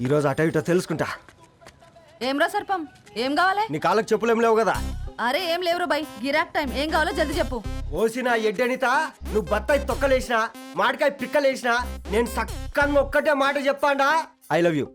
ఈరోజు అటో ఇటో తెలుసుకుంటా. ఏమ్రా సర్పం, ఏం కావాలి? నీ కాళ్ళకి చెప్పులేం లేవు కదా? అరే ఏం లేవురా బై, గిరాక్ టైం. ఏం కావాలో జల్దీ చెప్పు. ఓసిన ఎడ్డనిత, నువ్వు బత్తాయి తొక్కలేసినా మాడికాయ పిక్కలేసినా నేను సక్కంగా ఒక్కటే మాట చెప్పాండా, ఐ లవ్ యూ.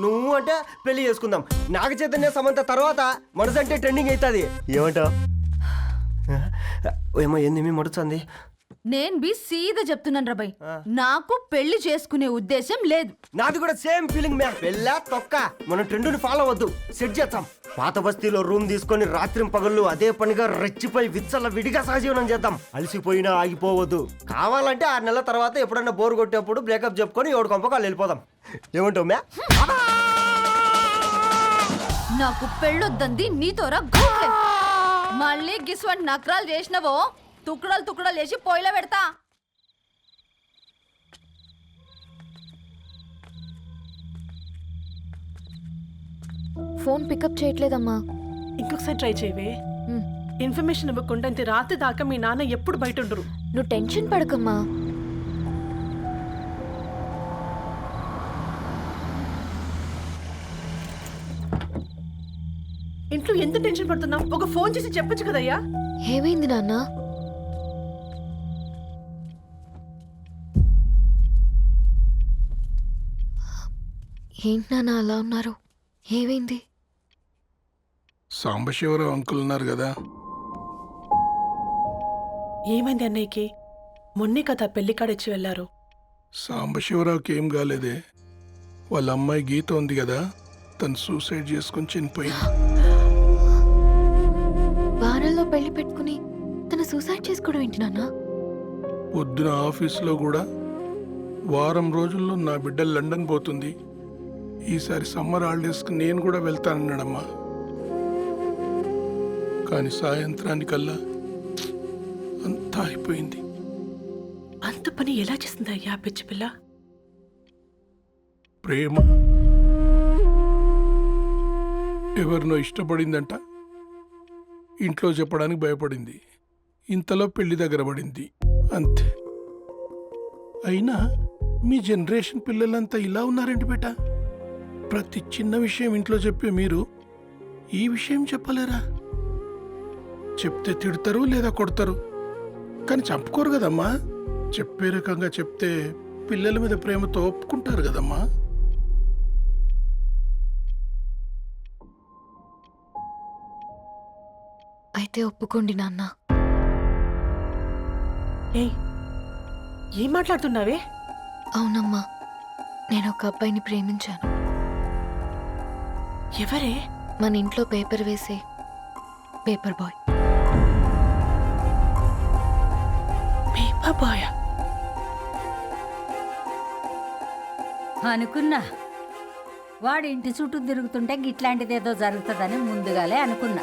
నువ్వు అంటే పెళ్లి చేసుకుందాం. నాగ చైతన్య సమంత తర్వాత మనసంటే ట్రెండింగ్ అవుతుంది. ఏమంటావు? ఏమో ఏంది మడుతుంది? నేను బి సీదా చెప్తున్నాను రా బై, నాకు పెళ్లి చేసుకునే ఉద్దేశం లేదు. నాది కూడా సేమ్ ఫీలింగ్ మ్యా. పెళ్ళా తొక్క, మనం ట్రెండ్ని ఫాలో అవ్వద్దు, సెట్ చేద్దాం. పాత బస్తీలో రూమ్ తీసుకొని రాత్రి పగళ్ళు అదే పనిగా రెచ్చిపోయి విచ్చల విడిగా సహజీవనం చేద్దాం. అలసిపోయినా ఆగిపోవద్దు. కావాలంటే 6 నెలల తర్వాత ఎప్పుడన్నా బోర్ కొట్టేప్పుడు బ్రేకప్ చెప్పుకొని ఎవడు కొంపకాలు వెళ్ళిపోదాం. ఏమంటావు మ్యా? నాకు పెళ్ళొద్దంది నీతోరా గూట్లే. మళ్ళీ గిస్వంటి నక్రాలు చేసినవో తుక్కడలు తుక్కడలు చేసి పొయ్యిలో పెడతా. ఫోన్ పికప్ చేయట్లేదమ్మా. ఇంకొకసారి ట్రై చేయవే. ఇన్ఫర్మేషన్ ఇవ్వకుండా ఇంత రాత్రి దాకా మీ నాన్న ఎప్పుడు బయట ఉండరు. నువ్వు టెన్షన్ పడకమ్మా. ఇంట్లో ఎంత టెన్షన్ పడుతున్నావు? ఒక ఫోన్ చేసి చెప్పొచ్చు కదయ్యా. ఏమైంది నాన్న? ఏంటి నాన్న అలా ఉన్నారు? ఏమైంది? సాంబశివరావు అంకుల్ ఉన్నారు కదా, ఏమైంది అన్నయ్యకి? మొన్నే కదా పెళ్లి కాడిచ్చి వెళ్ళారు. సాంబశివరావుకి ఏం కాలేదే. వాళ్ళ అమ్మాయి గీత ఉంది కదా, తను సూసైడ్ చేసుకుని చనిపోయింది. వారాల్లో పెళ్లి పెట్టుకుని తను సూసైడ్ చేసుకోవడం ఏంటి నాన్న? పొద్దున ఆఫీసులో కూడా వారం రోజుల్లో నా బిడ్డ లండన్ పోతుంది, ఈసారి సమ్మర్ హాలిడేస్కి నేను కూడా వెళ్తానన్నాడమ్మా. కానీ సాయంత్రానికల్లా అంతా అయిపోయింది. అంత పని ఎలా చేస్తుందయ్యా పిచ్చి పిల్ల? ప్రేమ ఎవరినో ఇష్టపడిందంట, ఇంట్లో చెప్పడానికి భయపడింది. ఇంతలో పెళ్లి దగ్గర పడింది, అంతే. అయినా మీ జనరేషన్ పిల్లలంతా ఇలా ఉన్నారండి బేట. ప్రతి చిన్న విషయం ఇంట్లో చెప్పే మీరు ఈ విషయం చెప్పలేరా? చెప్తే తిడతారు లేదా కొడతారు, కానీ చంపుకోరు కదమ్మా. చెప్పే రకంగా చెప్తే పిల్లల మీద ప్రేమతో ఒప్పుకుంటారు కదమ్మా. అయితే ఒప్పుకోండి నాన్న. ఏం మాట్లాడుతున్నావే? అవునమ్మా, నేను ఒక అబ్బాయిని ప్రేమించాను. ఎవరే? మన ఇంట్లో పేపర్ వేసే పేపర్ బాయ్. పేపర్ బాయ్ అనుకున్నా. వాడి ఇంటి చుట్టూ తిరుగుతుంటే గిట్లాంటిదేదో జరుగుతుందని ముందుగాలే అనుకున్నా.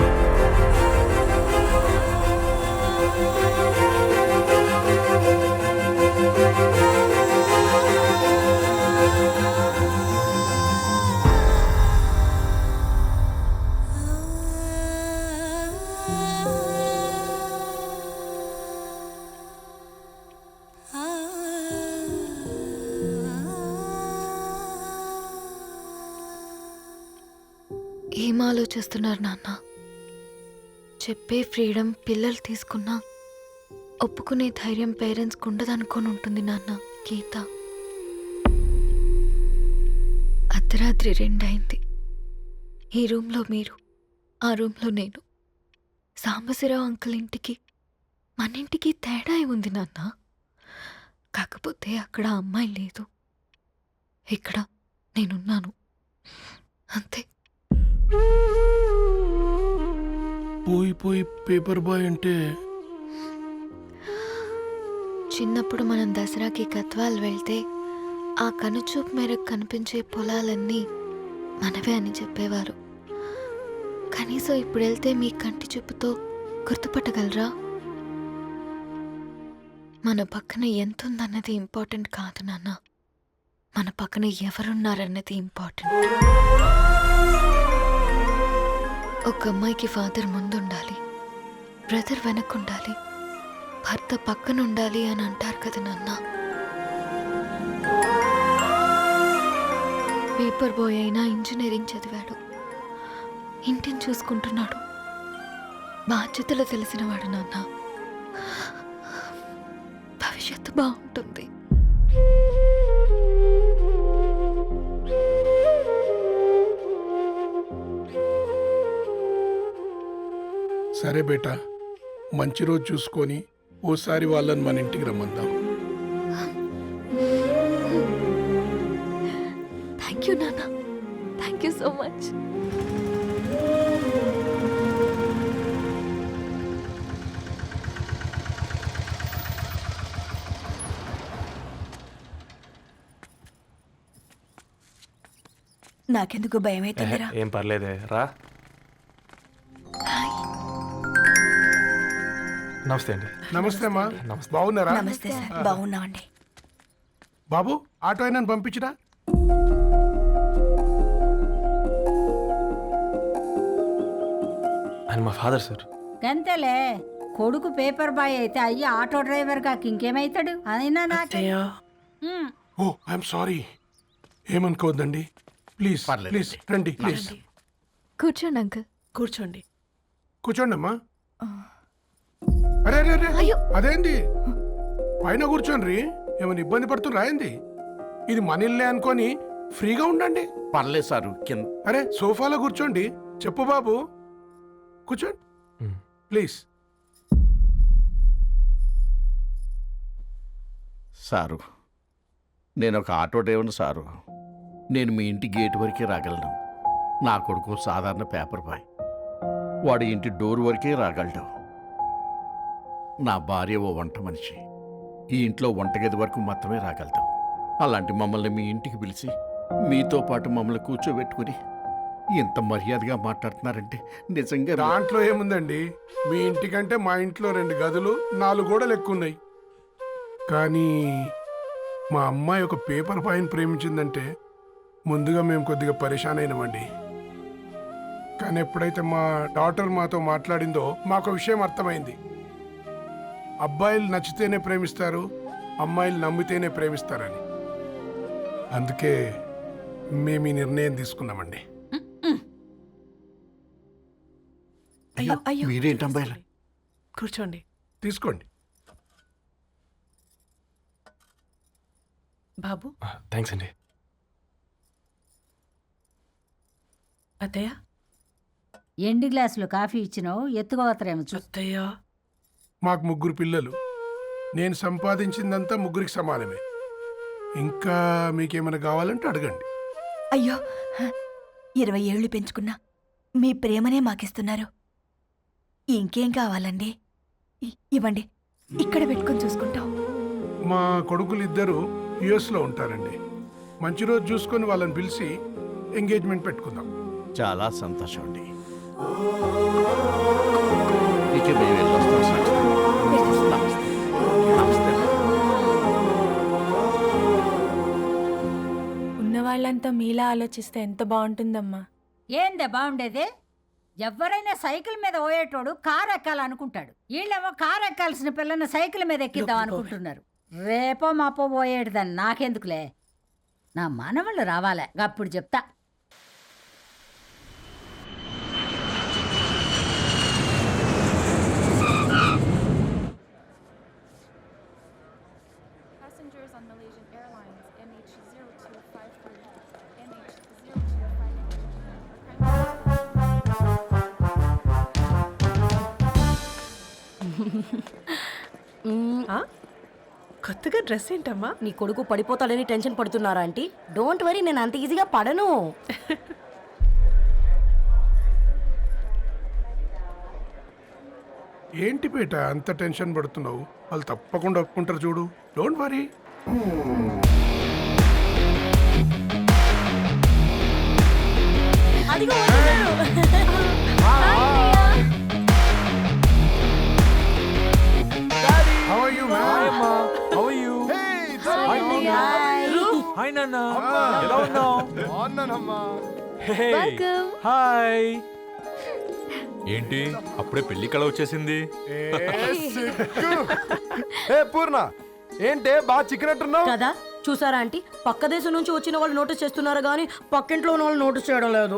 ఏం ఆలోచిస్తున్నారు నాన్న? చెప్పే ఫ్రీడమ్ పిల్లలు తీసుకున్నా ఒప్పుకునే ధైర్యం పేరెంట్స్కి ఉండదనుకొని ఉంటుంది నాన్న. గీత అర్ధరాత్రి 2 అయింది. ఈ రూమ్లో మీరు, ఆ రూమ్లో నేను. సాంబశివరావు అంకుల్ ఇంటికి మన ఇంటికి తేడా ఉంది నాన్న. కాకపోతే అక్కడ అమ్మాయి లేదు, ఇక్కడ నేనున్నాను, అంతే. పోయి పోయి పేపర్ బాయ్ అంటే? చిన్నప్పుడు మనం దసరాకి గద్వాల్ వెళ్తే ఆ కనుచూపు మేరకు కనిపించే పొలాలన్నీ మనవే అని చెప్పేవారు. కనీసం ఇప్పుడు వెళ్తే మీ కంటి చూపుతో గుర్తుపట్టగలరా? మన పక్కన ఎంతుందన్నది ఇంపార్టెంట్ కాదు నాన్న, మన పక్కన ఎవరున్నారన్నది ఇంపార్టెంట్. ఒక అమ్మాయికి ఫాదర్ ముందుండాలి, బ్రదర్ వెనకుండాలి, భర్త పక్కన ఉండాలి అని అంటారు కదా నాన్న. పేపర్ బాయ్ అయినా ఇంజనీరింగ్ చదివాడు, ఇంటిని చూసుకుంటున్నాడు, బాధ్యతలు తెలిసినవాడు నాన్న. భవిష్యత్తు బాగుంటుంది. సరే బేటా, మంచి రోజు చూసుకొని ఓసారి వాళ్ళని మన ఇంటికి రమ్మందాం. థ్యాంక్ యూ నాన్న, థ్యాంక్ యూ సో మచ్. నాకెందుకు భయం అవుతుందిరా. ఏం పర్లేదే రా. నమస్తే అండి. నమస్తే అమ్మా, బాగున్నారా? నమస్తే సార్, బాగున్నామండి. బాబు, ఆటో అయినా పంపించరా? ఆయన మా ఫాదర్ సార్. గంతేలే, కొడుకు పేపర్ బాయ్ అయితే అయ్యి ఆటో డ్రైవర్ కాక ఇంకేమైతాడు? అయినా నాకు అత్తయ్య ఓ ఐఎమ్ సారీ, ఏమనుకోవద్దండి. ప్లీజ్ ప్లీజ్ రండి, ప్లీజ్ కూర్చోండి అంకుల్. కూర్చోండి. కూర్చోండి అమ్మా. అరే అరే అరే, అదేంది పైన కూర్చోండి, ఏమైనా ఇబ్బంది పడుతున్నా ఏంది? ఇది మన ఇల్లే అనుకొని ఫ్రీగా ఉండండి. పర్లేదు సారు, కింద. అరే సోఫాలో కూర్చోండి. చెప్పు బాబు, కూర్చోండి ప్లీజ్. సారు, నేను ఒక ఆటో డ్రైవర్ని సారు. నేను మీ ఇంటి గేట్ వరకే రాగలను. నా కొడుకు సాధారణ పేపర్ బాయ్, వాడి ఇంటి డోర్ వరకే రాగలడు. నా భార్య ఓ వంట మనిషి, ఈ ఇంట్లో వంటగది వరకు మాత్రమే రాగలుగుతాం. అలాంటి మమ్మల్ని మీ ఇంటికి పిలిచి మీతో పాటు మమ్మల్ని కూర్చోబెట్టుకుని ఇంత మర్యాదగా మాట్లాడుతున్నారంటే నిజంగా దాంట్లో ఏముందండి, మీ ఇంటికంటే మా ఇంట్లో 2 గదులు 4 గోడలు ఎక్కువ ఉన్నాయి. కానీ మా అమ్మాయి ఒక పేపర్ బాయ్ని ప్రేమించిందంటే ముందుగా మేము కొద్దిగా పరేషాన్ అయినామండి. కానీ ఎప్పుడైతే మా డాటర్ మాతో మాట్లాడిందో మాకు విషయం అర్థమైంది. అబ్బాయిలు నచ్చితేనే ప్రేమిస్తారు, అమ్మాయిలు నమ్మితేనే ప్రేమిస్తారని. అందుకే మేము ఈ నిర్ణయం తీసుకున్నామండి. అయ్యో అయ్యో, మీరేంటి అబ్బాయిలు? కూర్చోండి. తీసుకోండి. బాబు. థ్యాంక్స్ అండి. అత్తయ్య. ఎండి గ్లాసులో కాఫీ ఇచ్చినావు, ఎత్తుకోవతరేమో చూ. అత్తయ్య. మాకు 3 పిల్లలు. నేను సంపాదించిందంతా 3కి సమానమే. ఇంకా మీకేమైనా కావాలంటే అడగండి. అయ్యో, 20 ఏళ్ళు పెంచుకున్నా మీ ప్రేమనే మాకిస్తున్నారు. ఇంకేం కావాలండి? ఇవ్వండి, ఇక్కడ పెట్టుకొని చూసుకుంటాం. మా కొడుకులు 2 యుఎస్లో ఉంటారండి. మంచి రోజు చూసుకొని వాళ్ళని పిలిచి ఎంగేజ్మెంట్ పెట్టుకుందాం. చాలా సంతోషం అండి. ఇక మేము వెళ్ళొస్తాం సార్. నమస్తే. నమస్తే. ఉన్నవాళ్ళంతా మీలా ఆలోచిస్తే ఎంత బాగుంటుందమ్మా. ఏందే బాగుండేది? ఎవరైనా సైకిల్ మీద పోయేటోడు కారు ఎక్కాలనుకుంటాడు. వీళ్ళేమో కారు ఎక్కాల్సిన పిల్లని సైకిల్ మీద ఎక్కిద్దాం అనుకుంటున్నారు. రేపో మాపో పోయేటిదని నాకెందుకులే, నా మనవాళ్ళు రావాలే, అప్పుడు చెప్తా. Passengers on Malaysian Airlines MH0253, ఆ? కొత్తగా డ్రెస్ ఏంటమ్మా? నీ కొడుకు పడిపోతాడని టెన్షన్ పడుతున్నారా ఆంటీ? డోంట్ వరీ, నేను అంత ఈజీగా పడను. ఏంటి బేట అంత టెన్షన్ పడుతున్నావు? వాళ్ళు తప్పకుండా ఒప్పుకుంటారు చూడు. Don't worry. అదిగో వచ్చేసారు. How are you, man? How are you? Hi నాన్న, ఎలా ఉన్నావు? హాయ్. ఏంటి అప్పుడే పెళ్లి కళ వచ్చేసింది? ఏ పూర్ణ, ఏంటే బాగా చిక్కినట్టున్నావు కదా చూసారా ఆంటీ పక్క దేశం నుంచి వచ్చిన వాళ్ళు నోటీస్ చేస్తున్నారు కానీ పక్కింట్లో ఉన్న వాళ్ళు నోటీస్ చేయడం లేదు